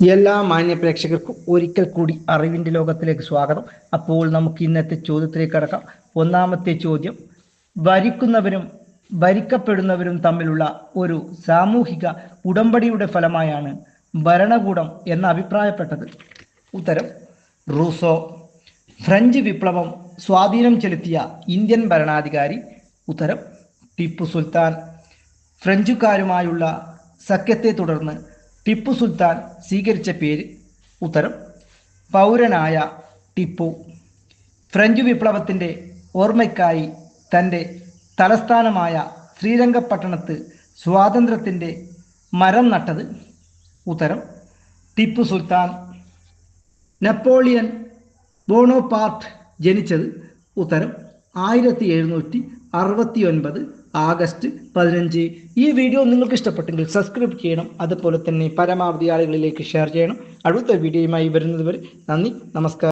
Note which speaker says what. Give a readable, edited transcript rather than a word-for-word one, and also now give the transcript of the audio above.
Speaker 1: എല്ലാ മാന്യ പ്രേക്ഷകർക്കും ഒരിക്കൽ കൂടി അറിവിൻ്റെ ലോകത്തിലേക്ക് സ്വാഗതം. അപ്പോൾ നമുക്ക് ഇന്നത്തെ ചോദ്യത്തിലേക്ക് കടക്കാം. ഒന്നാമത്തെ ചോദ്യം: ഭരിക്കുന്നവരും ഭരിക്കപ്പെടുന്നവരും തമ്മിലുള്ള ഒരു സാമൂഹിക ഉടമ്പടിയുടെ ഫലമായാണ് ഭരണകൂടം എന്ന് അഭിപ്രായപ്പെട്ടത്? ഉത്തരം: റൂസോ. ഫ്രഞ്ച് വിപ്ലവം സ്വാധീനം ചെലുത്തിയ ഇന്ത്യൻ ഭരണാധികാരി? ഉത്തരം: ടിപ്പു സുൽത്താൻ. ഫ്രഞ്ചുകാരുമായുള്ള സഖ്യത്തെ തുടർന്ന് ടിപ്പു സുൽത്താൻ സ്വീകരിച്ച പേര്? ഉത്തരം: പൗരനായ ടിപ്പു. ഫ്രഞ്ച് വിപ്ലവത്തിൻ്റെ ഓർമ്മയ്ക്കായി തൻ്റെ തലസ്ഥാനമായ ശ്രീരംഗപട്ടണത്ത് സ്വാതന്ത്ര്യത്തിൻ്റെ മരം നട്ടത്? ഉത്തരം: ടിപ്പു സുൽത്താൻ. നെപ്പോളിയൻ ബോണോപാർട്ട് ജനിച്ചത്? ഉത്തരം: 1769 ആഗസ്റ്റ് 15. ഈ വീഡിയോ നിങ്ങൾക്ക് ഇഷ്ടപ്പെട്ടെങ്കിൽ സബ്സ്ക്രൈബ് ചെയ്യണം, അതുപോലെ തന്നെ പരമാവധി ആളുകളിലേക്ക് ഷെയർ ചെയ്യണം. അടുത്ത വീഡിയോയുമായി വരുന്നത് വരെ നന്ദി, നമസ്കാരം.